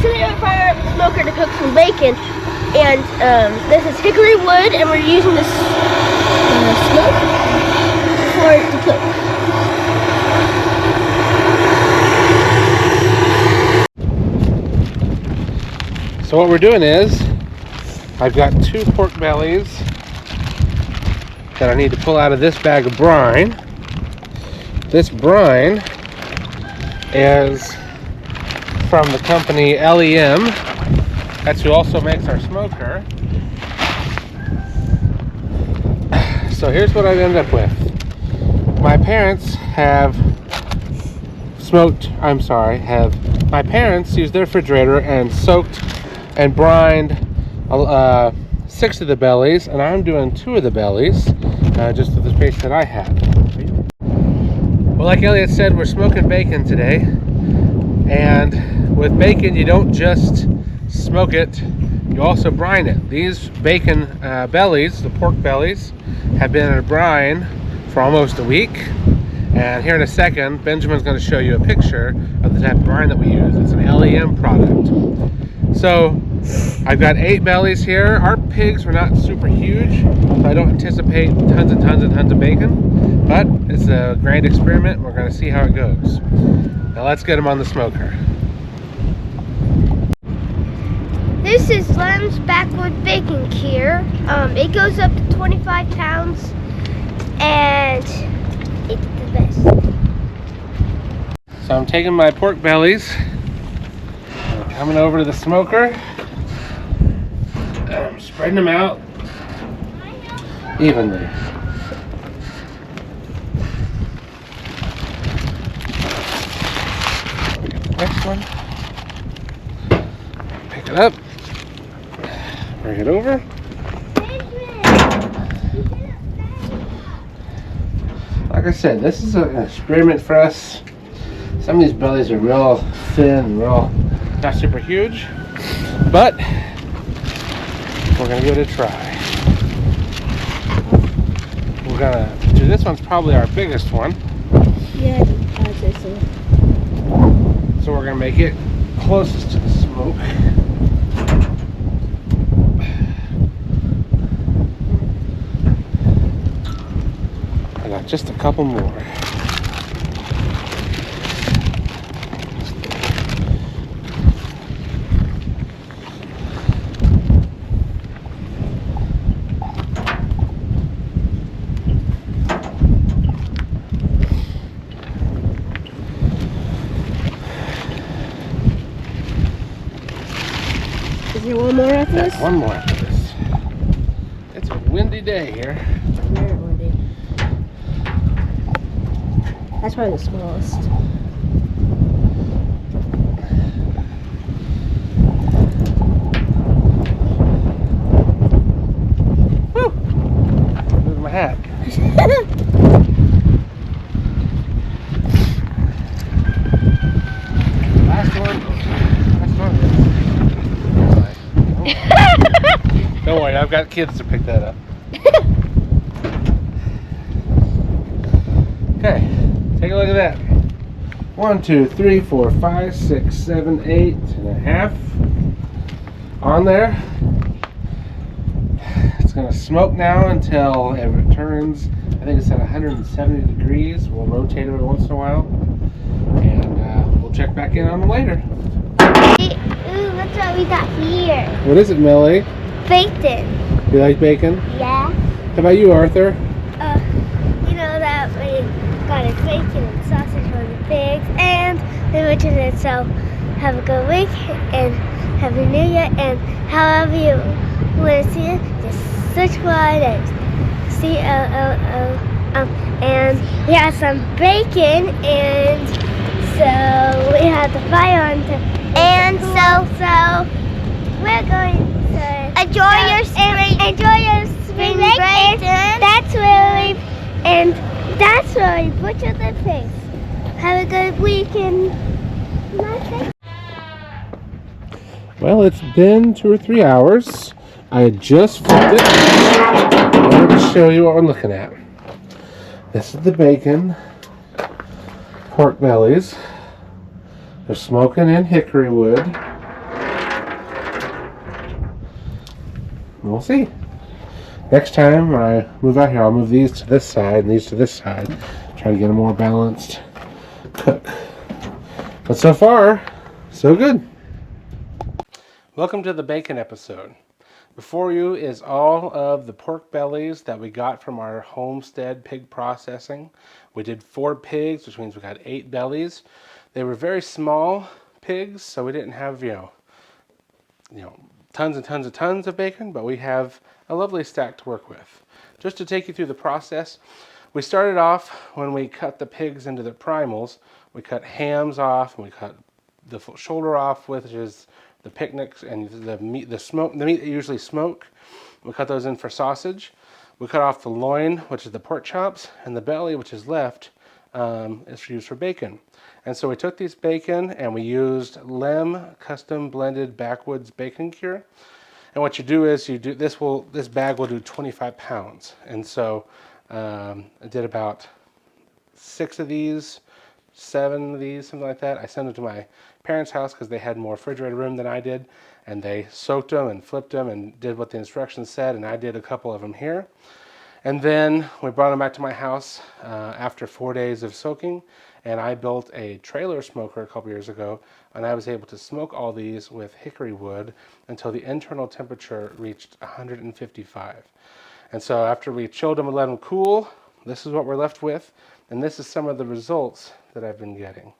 to the air fryer smoker to cook some bacon. And this is hickory wood, and we're using this smoke for it to cook. So what we're doing is, I've got 2 pork bellies that I need to pull out of this bag of brine. This brine is from the company LEM. That's who also makes our smoker. So here's what I've ended up with. My parents my parents used their refrigerator and soaked and brined 6 of the bellies, and I'm doing 2 of the bellies, just with the space that I had. Well, like Elliot said, we're smoking bacon today, and with bacon you don't just smoke it, you also brine it. These bacon bellies, the pork bellies, have been in a brine for almost a week, and here in a second Benjamin's going to show you a picture of the type of brine that we use. It's an LEM product. So I've got 8 bellies here. Our pigs were not super huge, so I don't anticipate tons and tons and tons of bacon, but it's a grand experiment. We're going to see how it goes. Now let's get them on the smoker. This is Lem's Backwood Bacon Cure. It goes up to 25 pounds, and it's the best. So I'm taking my pork bellies, coming over to the smoker, I'm spreading them out evenly. Next one, pick it up, bring it over. Like I said, this is an experiment for us. Some of these bellies are real thin and real not super huge, but we're gonna give it a try. We're gonna do this one's probably our biggest one. Yeah, I'd say so. So we're gonna make it closest to the smoke. I got just a couple more. Is there one more after this? One more after this. It's a windy day here. Very windy. That's probably the smallest. Woo! Losing my hat. Last one. Don't worry, I've got kids to pick that up. Okay, take a look at that. 1, 2, 3, 4, 5, 6, 7, 8.5 on there. It's gonna smoke now until it returns. I think it's at 170 degrees. We'll rotate it every once in a while, and we'll check back in on them later. Ooh, what's what we got here? What is it, Millie? Bacon. You like bacon? Yeah. How about you, Arthur? You know that we got a bacon and sausage for the pigs, and the witches it. So have a good week and Happy New Year, and however you want to see it, just search for it. COOO. And we have some bacon, and so we have the fire on. And so we're going to enjoy your spring break. And that's where we butcher the pigs. Have a good weekend. Well, it's been 2 or 3 hours. I had just flipped it. I wanted to show you what we're looking at. This is the bacon, pork bellies. They're smoking in hickory wood. we'll see. Next time when I move out here, I'll move these to this side and these to this side. Try to get a more balanced cook. But so far, so good. Welcome to the bacon episode. Before you is all of the pork bellies that we got from our Homestead pig processing. We did 4 pigs, which means we got 8 bellies. They were very small pigs, so we didn't have, you know, tons and tons of bacon, but we have a lovely stack to work with. Just to take you through the process, we started off when we cut the pigs into their primals. We cut hams off, and we cut the shoulder off, which is the picnics, and the meat that you usually smoke. We cut those in for sausage. We cut off the loin, which is the pork chops, and the belly, which is left, is used for bacon. And so we took these bacon and we used Lem custom blended backwoods bacon cure. And what you do is this bag will do 25 pounds. And so I did about 6 of these, 7 of these, something like that. I sent them to my parents' house because they had more refrigerator room than I did, and they soaked them and flipped them and did what the instructions said, and I did a couple of them here. And then we brought them back to my house after 4 days of soaking, and I built a trailer smoker a couple years ago, and I was able to smoke all these with hickory wood until the internal temperature reached 155. And so after we chilled them and let them cool, this is what we're left with, and this is some of the results that I've been getting.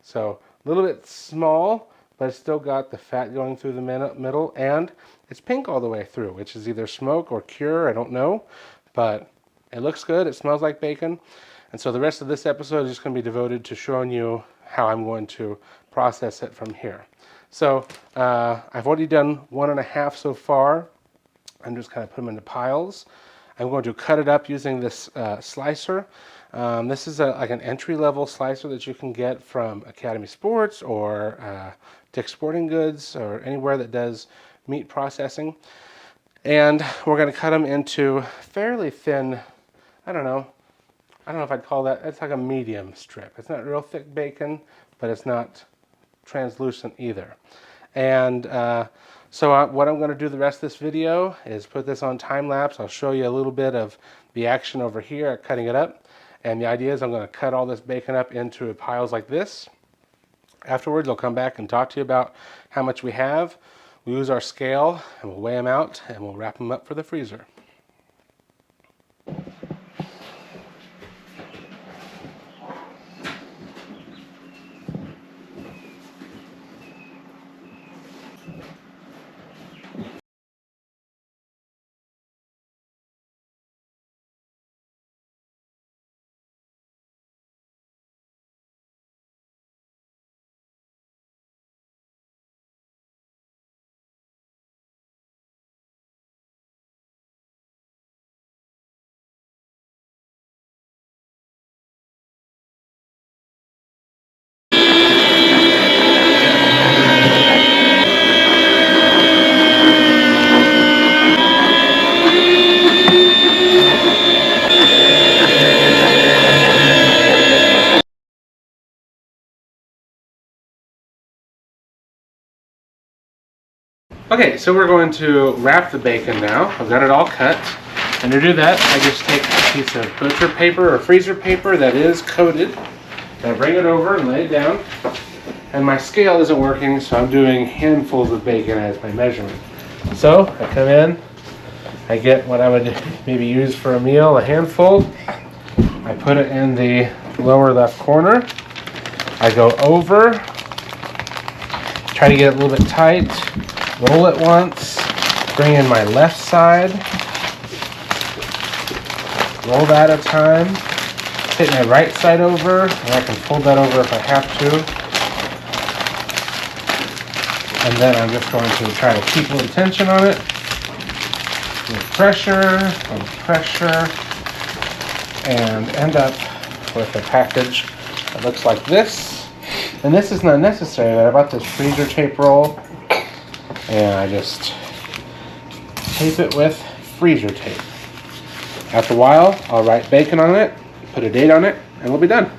So a little bit small, but it's still got the fat going through the middle, and it's pink all the way through, which is either smoke or cure, I don't know, but it looks good, it smells like bacon. And so the rest of this episode is just going to be devoted to showing you how I'm going to process it from here. So I've already done 1.5 so far. I'm just kind of put them into piles. I'm going to cut it up using this slicer. This is like an entry-level slicer that you can get from Academy Sports or Dick's Sporting Goods or anywhere that does meat processing. And we're going to cut them into fairly thin, I don't know if I'd call that, it's like a medium strip. It's not real thick bacon, but it's not translucent either. And so what I'm going to do the rest of this video is put this on time lapse. I'll show you a little bit of the action over here, cutting it up. And the idea is I'm going to cut all this bacon up into piles like this. Afterwards, I'll come back and talk to you about how much we have. We'll use our scale and we'll weigh them out and we'll wrap them up for the freezer. Okay, so we're going to wrap the bacon now. I've got it all cut. And to do that, I just take a piece of butcher paper or freezer paper that is coated. And I bring it over and lay it down. And my scale isn't working, so I'm doing handfuls of bacon as my measurement. So I come in, I get what I would maybe use for a meal, a handful. I put it in the lower left corner. I go over, try to get it a little bit tight. Roll it once, bring in my left side, roll that a time, hit my right side over, and I can fold that over if I have to. And then I'm just going to try to keep a little tension on it. With pressure, and end up with a package that looks like this. And this is not necessary, but I bought this freezer tape roll. And I just tape it with freezer tape. After a while, I'll write bacon on it, put a date on it, and we'll be done.